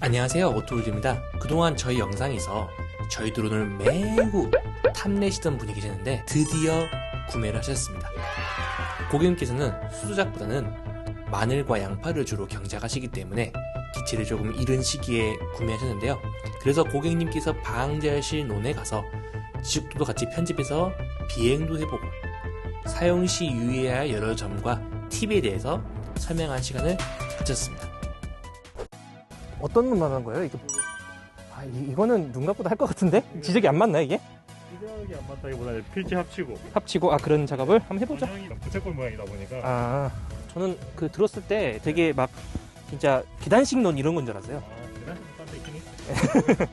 안녕하세요, 오토울드입니다. 그동안 저희 영상에서 저희 드론을 매우 탐내시던 분이 계셨는데 드디어 구매를 하셨습니다. 고객님께서는 수조작보다는 마늘과 양파를 주로 경작하시기 때문에 기체를 조금 이른 시기에 구매하셨는데요. 그래서 고객님께서 방제하실 논에 가서 지속도도 같이 편집해서 비행도 해보고 사용 시 유의해야 할 여러 점과 팁에 대해서 설명한 시간을 가졌습니다. 어떤 놈 말하는 거예요? 이거는 눈 갖고도 할 것 같은데? 지적이 안 맞나 이게? 지적이 안 맞다기보다는 필지 합치고 그런 작업을 한번 해보자. 부채꼴 모양이다 보니까. 아, 저는 들었을 때 되게 막 진짜 계단식 논 이런 건 줄 알았어요. 계단식 딴데 있긴 있어.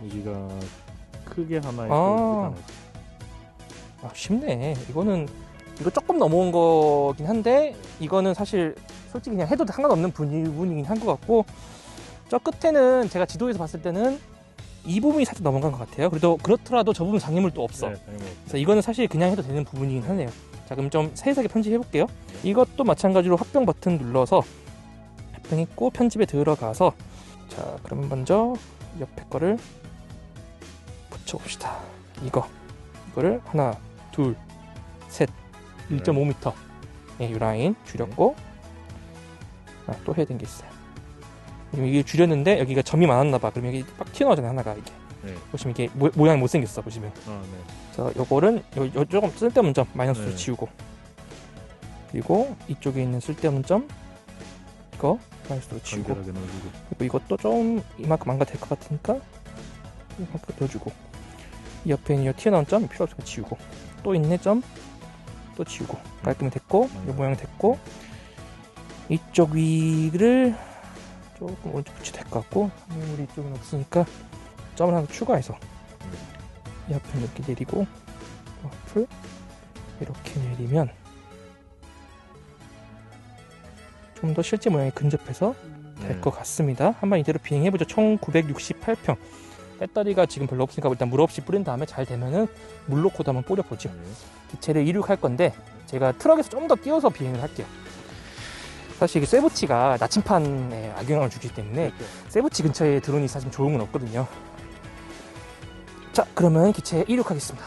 여기가 크게 하나에 쉽네. 이거 조금 넘어온 거긴 한데 이거는 사실 솔직히 그냥 해도 상관없는 부분이긴 한 것 같고, 저 끝에는 제가 지도에서 봤을 때는 이 부분이 살짝 넘어간 것 같아요. 그래도 그렇더라도 저 부분 장애물 또 없어. 네, 장애물. 그래서 이거는 사실 그냥 해도 되는 부분이긴 하네요. 자, 그럼 좀 세세하게 편집해 볼게요. 이것도 마찬가지로 합병 버튼 눌러서 합병했고 편집에 들어가서, 자, 그럼 먼저 옆에 거를 붙여봅시다. 이거를 하나, 둘, 셋, 1.5m. 네, 이 라인 줄였고, 또 해야 되는 게 있어요. 이게 줄였는데 여기가 점이 많았나봐. 그럼 여기 빡 튀어나오잖아요, 하나가. 이게 보시면 이게 모양이 못생겼어. 보시면. 네. 자, 요거는 조금 쓸데없는 점 마이너스로 지우고, 그리고 이쪽에 있는 쓸데없는 점 이거 마이너스로 지우고, 그리고 이것도 좀 이만큼 안 가도 될 것 같으니까 이만큼 넣어주고, 이 옆에 있는 이 튀어나온 점 필요 없으니까 지우고, 또 있네 점 또 지우고, 깔끔히 됐고, 이 모양 됐고, 이쪽 위를 조금 오른쪽 붙여도 될 것 같고, 장애물이 이쪽은 없으니까 점을 하나 추가해서 이 앞에 이렇게 내리고, 앞을 이렇게 내리면 좀 더 실제 모양에 근접해서 될 것 같습니다. 한번 이대로 비행해보죠. 총 968평. 배터리가 지금 별로 없으니까 일단 물 없이 뿌린 다음에 잘 되면은 물 넣고도 한번 뿌려보죠. 기체를 이륙할 건데 제가 트럭에서 좀 더 띄워서 비행을 할게요. 사실 이게 쇠붙이가 나침판에 악영향을 주기 때문에 쇠붙이 근처에 드론이 사실 좋은 건 없거든요. 자, 그러면 기체에 이륙하겠습니다.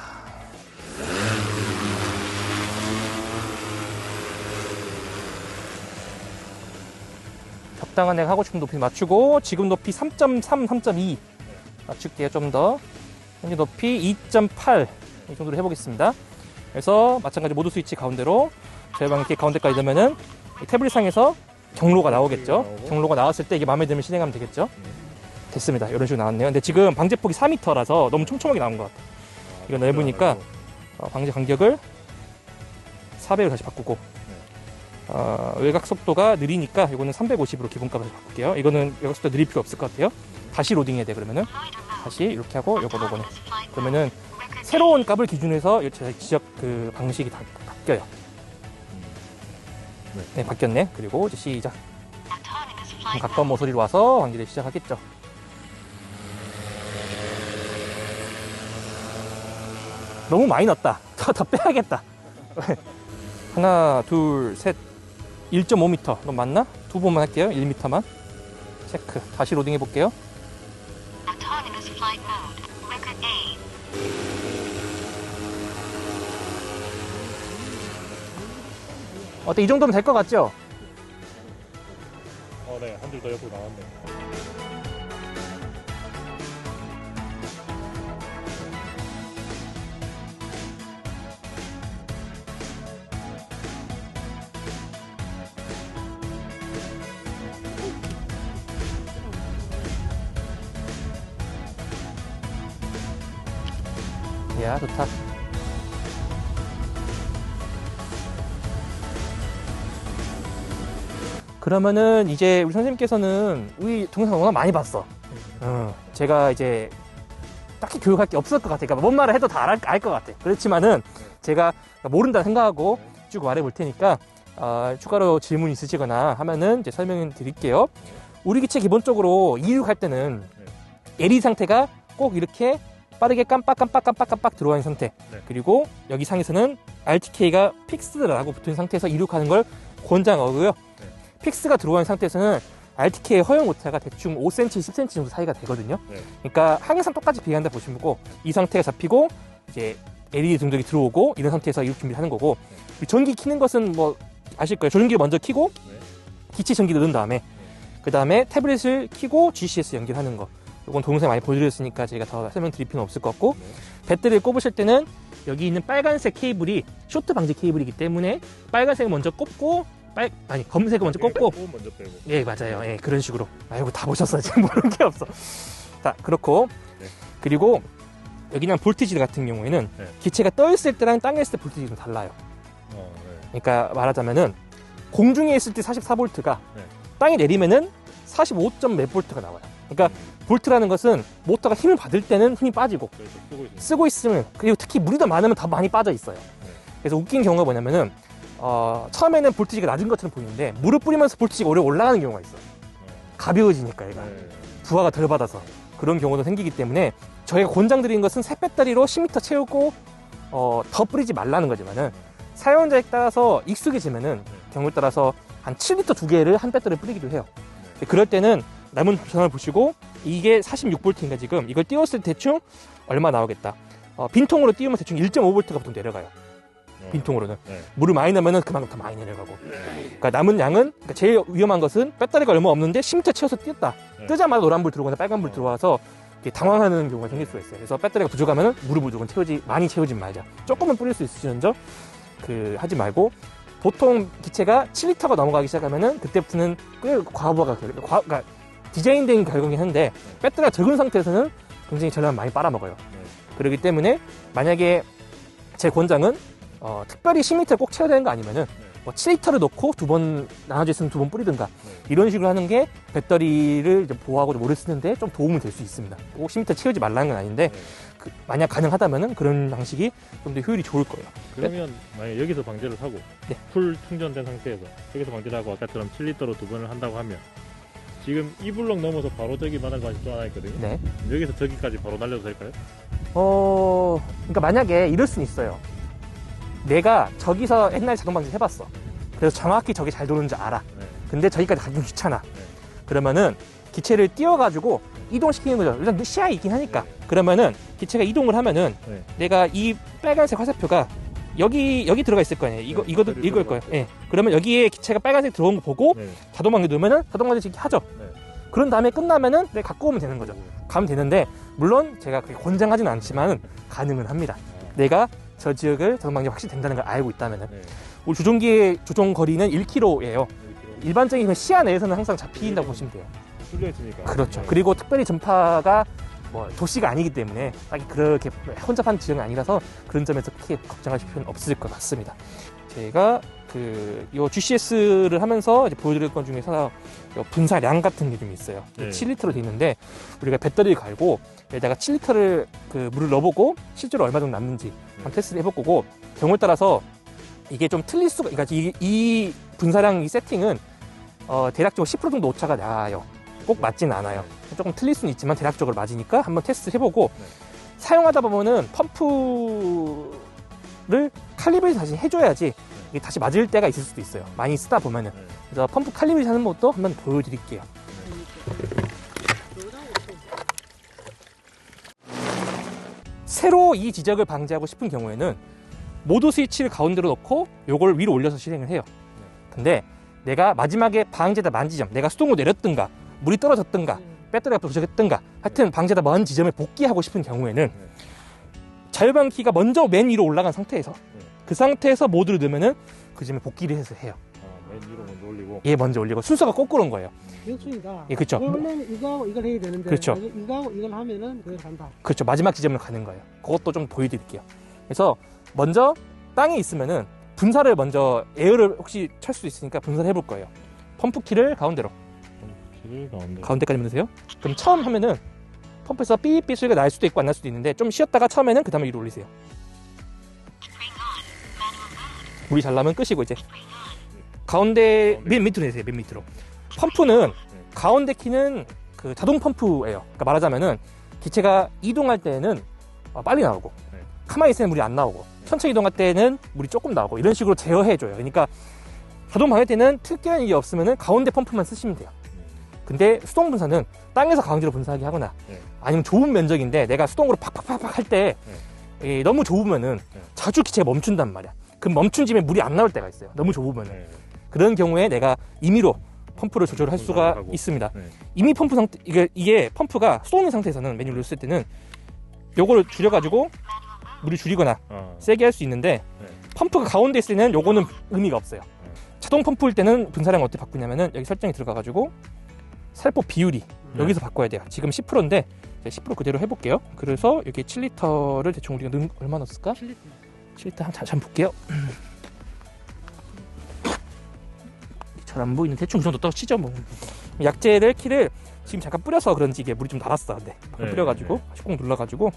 적당한 내가 하고 싶은 높이 맞추고, 지금 높이 3.3, 3.2 맞출게요. 좀 더. 현재 높이 2.8 이 정도로 해보겠습니다. 그래서 마찬가지 모드 스위치 가운데로 저희방 이렇게 가운데까지 넣으면은 태블릿 상에서 경로가 나오겠죠. 경로가 나왔을 때 이게 마음에 들면 실행하면 되겠죠. 됐습니다. 이런 식으로 나왔네요. 근데 지금 방제폭이 4m라서 너무 촘촘하게 나온 것 같아요. 이거 넓으니까 방제 간격을 400으로 다시 바꾸고, 외곽 속도가 느리니까 이거는 350으로 기본값을 바꿀게요. 이거는 외곽 속도 느릴 필요 없을 것 같아요. 다시 로딩해야 돼. 그러면은 다시 이렇게 하고 요거네. 그러면은 새로운 값을 기준으로 해서 지적 그 방식이 다 바뀌어요. 네, 바뀌었네. 그리고 이제 시작. 가까운 모서리로 와서 관계를 시작하겠죠. 너무 많이 넣었다. 더 빼야겠다. 하나, 둘, 셋. 1.5m. 너무 맞나? 두 번만 할게요. 1m만. 체크. 다시 로딩 해볼게요. 어때? 이 정도면 될 것 같죠? 네. 한 줄 더 옆으로 나왔네. 이야, 좋다. 그러면은 이제 우리 선생님께서는 우리 동영상 워낙 많이 봤어. 제가 이제 딱히 교육할 게 없을 것 같아. 그러니까 뭔 말을 해도 다 알 것 같아. 그렇지만은 제가 모른다 생각하고 쭉 말해볼 테니까 추가로 질문 있으시거나 하면은 이제 설명을 드릴게요. 우리 기체 기본적으로 이륙할 때는 LE 상태가 꼭 이렇게 빠르게 깜빡 들어와 있는 상태. 그리고 여기 상에서는 RTK가 픽스라고 붙은 상태에서 이륙하는 걸 권장하고요. 픽스가 들어와 있는 상태에서는 RTK의 허용 오차가 대충 5cm, 10cm 정도 사이가 되거든요. 네. 그러니까 항상 똑같이 비교한다 보시고 이 상태가 잡히고 이제 LED 동작이 들어오고 이런 상태에서 이렇게 준비를 하는 거고 전기 켜는 것은 뭐 아실 거예요. 조종기를 먼저 켜고 기체 전기 넣은 다음에 그 다음에 태블릿을 켜고 GCS 연결하는 거. 이건 동영상에 많이 보여드렸으니까 제가 더 설명드릴 필요는 없을 것 같고 배터리를 꼽으실 때는 여기 있는 빨간색 케이블이 쇼트 방지 케이블이기 때문에 빨간색을 먼저 꼽고 검은색을 먼저 꼽고 먼저 빼고. 예 맞아요. 예 그런 식으로. 아이고 다 보셨어요. 지금 모르는 게 없어. 자 그렇고 그리고 여기는 볼티지 같은 경우에는 기체가 떠 있을 때랑 땅에 있을 때 볼티지가 좀 달라요. 그러니까 말하자면은 공중에 있을 때 44볼트가 땅에 내리면은 45점 몇 볼트가 나와요. 그러니까 볼트라는 것은 모터가 힘을 받을 때는 힘이 빠지고 쓰고 있으면 그리고 특히 물이 더 많으면 더 많이 빠져 있어요. 그래서 웃긴 경우가 뭐냐면은 처음에는 볼트지가 낮은 것처럼 보이는데 물을 뿌리면서 볼트지가 오래 올라가는 경우가 있어요. 가벼워지니까 얘가 부하가 덜 받아서 그런 경우도 생기기 때문에 저희가 권장드리는 것은 새 배터리로 10m 채우고 더 뿌리지 말라는 거지만은 사용자에 따라서 익숙해지면은 경우에 따라서 한 7리터 2개를 한 배터리에 뿌리기도 해요. 그럴 때는 남은 전원을 보시고 이게 46V인가 지금 이걸 띄웠을 때 대충 얼마 나오겠다. 빈통으로 띄우면 대충 1.5V가 보통 내려가요. 빈통으로는. 물을 많이 넣으면 그만큼 더 많이 내려가고. 그러니까 남은 양은 그러니까 제일 위험한 것은 배터리가 얼마 없는데 10m 채워서 띄웠다. 뜨자마자 노란불 들어오거나 빨간불 들어와서 당황하는 경우가 생길 수가 있어요. 그래서 배터리가 부족하면 물을 무조건 많이 채우지 말자. 조금은 뿌릴 수 있으시는저 하지 말고 보통 기체가 7리터가 넘어가기 시작하면은 그때부터는 꽤 과부하가 그러니까 디자인된 결과긴 한데 배터리가 적은 상태에서는 굉장히 전력을 많이 빨아먹어요. 그렇기 때문에 만약에 제 권장은 특별히 10리터를 꼭 채워야 되는 거 아니면은 뭐 7리터를 넣고 나눠져 있으면 2번 뿌리든가 이런 식으로 하는 게 배터리를 이제 보호하고 오래 쓰는데 좀 도움이 될 수 있습니다. 꼭 10리터 채우지 말라는 건 아닌데 만약 가능하다면은 그런 방식이 좀 더 효율이 좋을 거예요. 그러면 만약 여기서 방제를 하고 풀 충전된 상태에서 여기서 방제를 하고 아까처럼 7리터로 2번을 한다고 하면 지금 이 블럭 넘어서 바로 저기 마당 관이 또 하나 있거든요. 네. 여기서 저기까지 바로 날려도 될까요? 그러니까 만약에 이럴 수는 있어요. 내가 저기서 옛날에 자동 방지 해봤어. 그래서 정확히 저기 잘 도는 줄 알아. 근데 저기까지 가기 귀찮아. 그러면은 기체를 띄워가지고 이동시키는 거죠. 일단 시야에 있긴 하니까. 그러면은 기체가 이동을 하면은 내가 이 빨간색 화살표가 여기 들어가 있을 거 아니에요. 이거일 거예요. 예. 그러면 여기에 기체가 빨간색 들어온 거 보고 자동 방지 누르면은 자동 방지 하죠. 그런 다음에 끝나면은 내가 갖고 오면 되는 거죠. 가면 되는데 물론 제가 그렇게 권장하지는 않지만 가능은 합니다. 내가 저 지역을 자동 방지 확실히 된다는 걸 알고 있다면은 우리 조종기의 조종 거리는 1km예요. 일반적인 시야 내에서는 항상 잡힌다고 보시면 돼요. 뚫려있으니까. 그렇죠. 그리고 특별히 전파가 뭐 도시가 아니기 때문에 딱 그렇게 혼잡한 지역은 아니라서 그런 점에서 크게 걱정하실 필요는 없을 것 같습니다. 제가 요 GCS를 하면서 이제 보여드릴 것 중에서 분사량 같은 게 좀 있어요. 7리터로 되어 있는데 우리가 배터리를 갈고 여기다가 7리터를 물을 넣어보고 실제로 얼마 정도 남는지 한번 테스트를 해볼 거고 경우에 따라서 이게 좀 틀릴 수가, 그러니까 이 분사량 이 세팅은 대략적으로 10% 정도 오차가 나요. 꼭 맞지는 않아요. 조금 틀릴 수는 있지만 대략적으로 맞으니까 한번 테스트 해보고 사용하다 보면은 펌프를 칼리브레이션 다시 해줘야지 이게 다시 맞을 때가 있을 수도 있어요. 많이 쓰다 보면은. 그래서 펌프 칼리브레이션 하는 것도 한번 보여드릴게요. 새로 이 지적을 방지하고 싶은 경우에는 모드 스위치를 가운데로 넣고 요걸 위로 올려서 실행을 해요. 근데 내가 마지막에 방지에다 만 지점, 내가 수동으로 내렸든가 물이 떨어졌든가 배터리가 부족했든가 하여튼 방지에다 먼 지점에 복귀하고 싶은 경우에는 자율방기가 먼저 맨 위로 올라간 상태에서 그 상태에서 모드를 넣으면은 그 지점에 복귀를 해서 해요. 맨 위로 먼저 올리고. 예, 먼저 올리고 순서가 거꾸로인 거예요. 역순이다. 예, 그렇죠. 원래는 이거하고 이걸 해야 되는데 그렇죠. 이거하고 이걸 하면은 그걸 간다. 그렇죠. 마지막 지점을 가는 거예요. 그것도 좀 보여드릴게요. 그래서 먼저 땅에 있으면은 분사를 먼저 에어를 혹시 찰 수 있으니까 분사를 해볼 거예요. 펌프 키를 가운데로. 가운데까지 넣으세요. 그럼 처음 하면은 펌프에서 삐삐 소리가 날 수도 있고 안 날 수도 있는데 좀 쉬었다가 처음에는 그 다음에 위로 올리세요. 물이 잘 나면 끄시고 이제 가운데 맨 밑으로 내세요. 맨 밑으로. 펌프는 가운데 키는 그 자동 펌프예요. 그러니까 말하자면은 기체가 이동할 때는 빨리 나오고 가만히 있으면 물이 안 나오고 천천히 이동할 때는 물이 조금 나오고 이런 식으로 제어해줘요. 그러니까 자동 방해 때는 특별한 일이 없으면은 가운데 펌프만 쓰시면 돼요. 근데 수동 분사는 땅에서 가강제로 분사하게 하거나 아니면 좁은 면적인데 내가 수동으로 팍팍팍팍 할 때 너무 좁으면은 자주 기체가 멈춘단 말이야. 그 멈춘 짐에 물이 안 나올 때가 있어요. 너무 좁으면은. 그런 경우에 내가 임의로 펌프를 조절할 수가 있습니다. 임의 펌프 상태, 이게 펌프가 쏘는 상태에서는 메뉴를 눌렀을 때는 요거를 줄여가지고 물이 줄이거나 세게 할 수 있는데 펌프가 가운데 있을 때는 요거는 의미가 없어요. 자동 펌프일 때는 분사량 어떻게 바꾸냐면은 여기 설정이 들어가가지고 살포 비율이 여기서 바꿔야 돼요. 지금 10%인데 10% 그대로 해볼게요. 그래서 여기 7리터를 대충 우리가 얼마 넣었을까? 7리터 한번 볼게요. 잘 안 보이는 대충 그 정도 떠 치죠 뭐. 약재를 키를 지금 잠깐 뿌려서 그런지 이게 물이 좀 나갔어. 네. 뿌려가지고 꾹 눌러가지고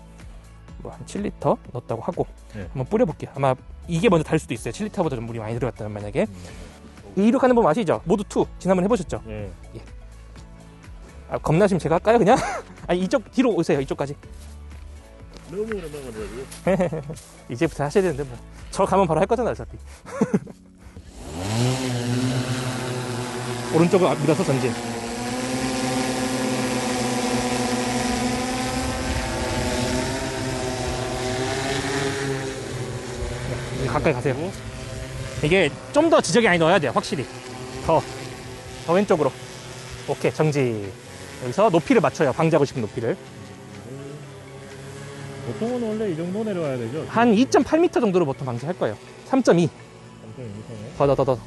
뭐 한 7리터 넣었다고 하고 한번 뿌려볼게요. 아마 이게 먼저 달 수도 있어요. 7리터보다 좀 물이 많이 들어갔다면 만약에 이륙하는 법 아시죠? 모드 2 지난번에 해보셨죠? 예. 아, 겁나시면 제가 할까요 그냥? 아니 이쪽 뒤로 오세요. 이쪽까지. 너무 오랜만에 가지고. 이제부터 하셔야 되는데 뭐. 저 가면 바로 할 거잖아요 어차피. 오른쪽을 밀어서 전진. 가까이 가세요. 이게 좀 더 지적이 많이 넣어야 돼요. 확실히 더 왼쪽으로. 오케이 정지. 여기서 높이를 맞춰요. 방지하고 싶은 높이를. 보통은 원래 이 정도 내려와야 되죠? 한 2.8m 정도로 보통 방지할 거예요. 3.2. 3.2m네. 더.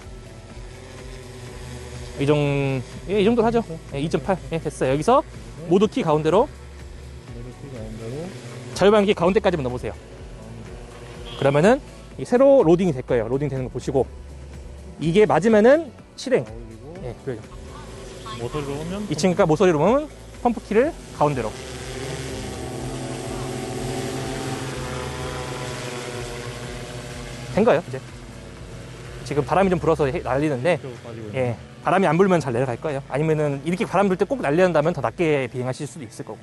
이 정도로 하죠. 2.8. 됐어요. 여기서 모드 키 가운데로 절반 키 가운데까지만 넣어보세요. 그러면은 새로 로딩이 될 거예요. 로딩 되는 거 보시고 이게 맞으면은 실행. 그래요. 모서리로 오면? 이 친구가 모서리로 오면 펌프 키를 가운데로. 된 거예요, 이제. 지금 바람이 좀 불어서 날리는데, 바람이 안 불면 잘 내려갈 거예요. 아니면은 이렇게 바람 불 때 꼭 날려낸다면 더 낮게 비행하실 수도 있을 거고.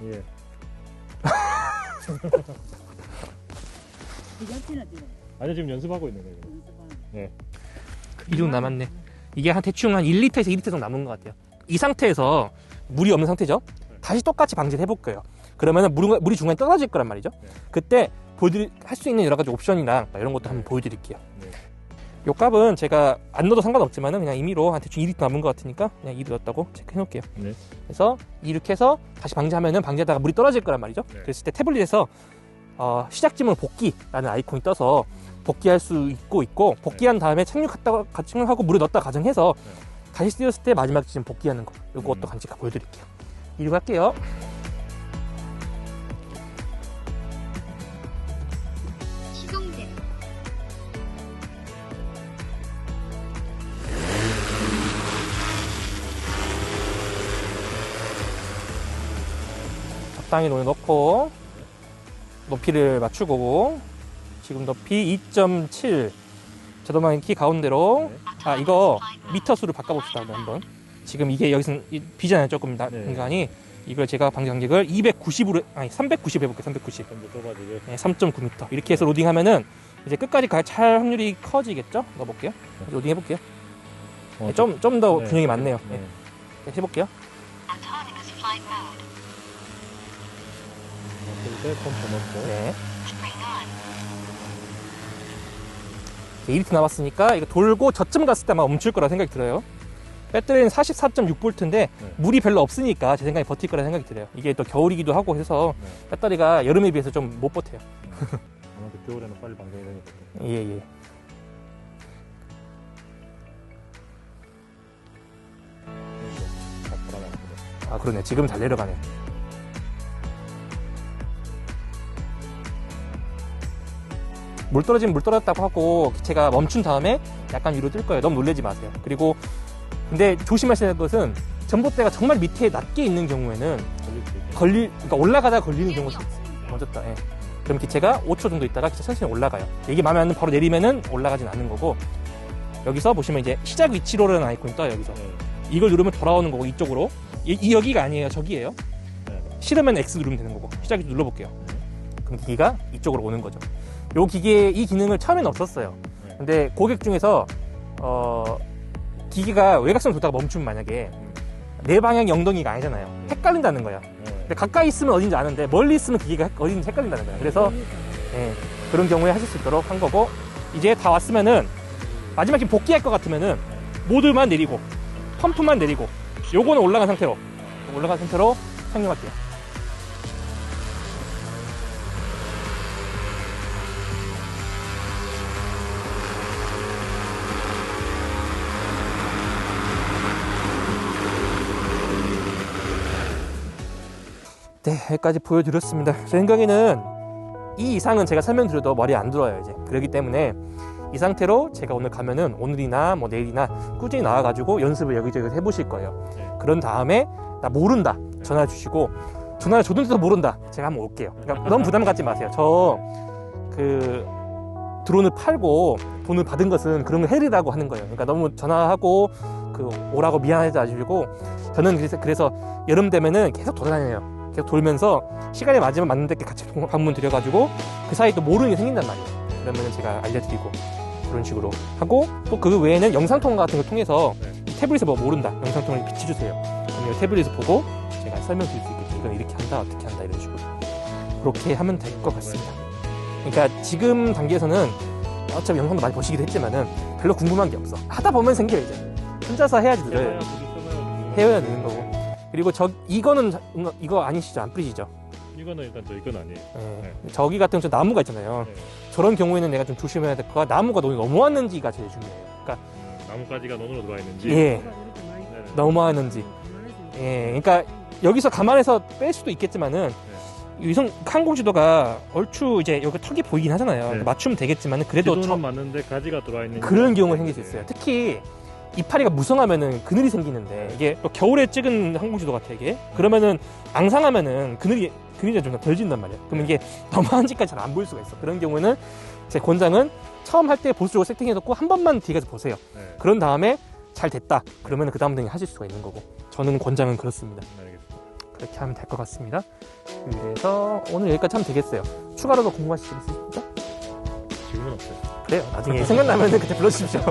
예. 아니 지금 연습하고 있는 거예요. 네. 이 정도 남았네. 이게 한 대충 한 1리터에서 2리터 정도 남은 것 같아요. 이 상태에서 물이 없는 상태죠. 다시 똑같이 방지를 해볼게요. 그러면은 물이 중간에 떨어질 거란 말이죠. 그때 할 수 있는 여러 가지 옵션이랑 이런 것도 한번 보여드릴게요. 요 값은 제가 안 넣어도 상관없지만은 그냥 임의로 한 대충 2리터 남은 것 같으니까 그냥 2 넣었다고 체크해 놓을게요. 그래서 이렇게 해서 다시 방지하면은 방지하다가 물이 떨어질 거란 말이죠. 그랬을 때 태블릿에서 시작지문 복귀라는 아이콘이 떠서 복귀할 수 있고 복귀한 다음에 착륙하고 물에 넣었다 가정해서 다시 띄웠을 때 마지막 지점 복귀하는 거. 요것도 간지 보여드릴게요. 이륙할게요. 적당히 넣고 높이를 맞추고 지금 높이 2.7 자동방향 키 가운데로 이거 미터 수를 바꿔봅시다. 한번. 지금 이게 여기서는 비잖아요. 조금 공간이. 이걸 제가 방지 간격을 390 해볼게요. 390. 3.9m. 이렇게 해서 로딩하면은 이제 끝까지 찰 확률이 커지겠죠? 넣어볼게요. 로딩 해볼게요. 좀 더 균형이 맞네요. 해볼게요. 네. 2리터 남았으니까 이거 돌고 저쯤 갔을 때 아마 멈출 거라 생각이 들어요. 배터리는 44.6V인데 물이 별로 없으니까 제 생각에 버틸 거라 생각이 들어요. 이게 또 겨울이기도 하고 해서 배터리가 여름에 비해서 좀 못 버텨요. 아마도 겨울에는 빨리 방전이 되니까. 예. 그러네. 지금 잘 내려가네. 물 떨어지면 물 떨어졌다고 하고 기체가 멈춘 다음에 약간 위로 뜰 거예요. 너무 놀라지 마세요. 그리고 근데 조심하셔야 될 것은 전봇대가 정말 밑에 낮게 있는 경우에는 그러니까 올라가다 걸리는 경우가 있어요. 멈췄다. 예. 그럼 기체가 5초 정도 있다가 기체 천천히 올라가요. 이게 마음에 안 들면 바로 내리면은 올라가진 않는 거고, 여기서 보시면 이제 시작 위치로라는 아이콘이 떠요. 여기서 이걸 누르면 돌아오는 거고, 이쪽으로. 여기가 아니에요. 저기예요. 싫으면 X 누르면 되는 거고. 시작 위치 눌러볼게요. 그럼 기기가 이쪽으로 오는 거죠. 요 기계에 이 기능을 처음에는 없었어요. 근데 고객 중에서 기기가 외곽선 돌다가 멈추면 만약에 내 방향 영동이가 아니잖아요. 헷갈린다는 거야. 근데 가까이 있으면 어딘지 아는데 멀리 있으면 기기가 어딘지 헷갈린다는 거야. 그래서 그런 경우에 하실 수 있도록 한 거고, 이제 다 왔으면은 마지막에 복귀할 것 같으면은 모드만 내리고 펌프만 내리고 요거는 올라간 상태로 착륙할게요. 네, 여기까지 보여드렸습니다. 제 생각에는 이 이상은 제가 설명드려도 머리에 안 들어요. 이제 그렇기 때문에 이 상태로 제가 오늘 가면은 오늘이나 뭐 내일이나 꾸준히 나와가지고 연습을 여기저기 해보실 거예요. 그런 다음에 나 모른다 전화 주시고, 전화를 줬는데도 모른다 제가 한번 올게요. 그러니까 너무 부담 갖지 마세요. 저 그 드론을 팔고 돈을 받은 것은 그런 거 해리라고 하는 거예요. 그러니까 너무 전화하고 그 오라고 미안하지 마시고, 저는 그래서 여름 되면은 계속 돌아다녀요. 계속 돌면서 시간이 맞으면 맞는 데께 같이 방문 드려가지고 그 사이에 또 모르는 게 생긴단 말이에요. 그러면 제가 알려드리고 그런 식으로 하고, 또 그 외에는 영상통화 같은 걸 통해서 태블릿에 뭐 모른다 영상통화를 비춰주세요. 그러면 태블릿을 보고 제가 설명드릴 수 있겠죠. 이건 이렇게 한다 어떻게 한다 이런 식으로 그렇게 하면 될 것 같습니다. 그러니까 지금 단계에서는 어차피 영상도 많이 보시기도 했지만은 별로 궁금한 게 없어. 하다 보면 생겨요. 이제 혼자서 해야지 늘어요. 해야 되는 거고. 그리고 이거는 이거 아니시죠? 안 뿌리시죠? 이거는 일단 이건 아니에요. 네. 저기 같은 저 나무가 있잖아요. 네. 저런 경우에는 내가 좀 조심해야 될 거가, 나무가 너무 넘어왔는지가 제일 중요해요. 그러니까 나무가지가 논으로 들어와 있는지, 예, 넘어왔는지. 예, 그러니까 여기서 감안해서 뺄 수도 있겠지만은 위성 항공지도가 얼추 이제 여기 턱이 보이긴 하잖아요. 네. 맞추면 되겠지만은 그래도 지도는 맞는데 가지가 들어와 있는 그런 경우가 생길 수 있어요. 특히 이파리가 무성하면은 그늘이 생기는데, 이게 또 겨울에 찍은 항공지도 같아 이게. 그러면은 앙상하면은 그늘이 좀 덜 진단 말이에요. 그러면 이게 너무한 짓까지 잘 안 보일 수가 있어. 그런 경우는 제 권장은 처음 할 때 보수적으로 세팅해놓고 한 번만 뒤에 가서 보세요. 그런 다음에 잘 됐다 그러면 그 다음 등에 하실 수가 있는 거고, 저는 권장은 그렇습니다. 그렇게 하면 될 것 같습니다. 그래서 오늘 여기까지 하면 되겠어요. 추가로 더 궁금하신 점 있으십니까? 지금은 없어요. 그래요. 나중에 생각나면 그때 불러주십시오.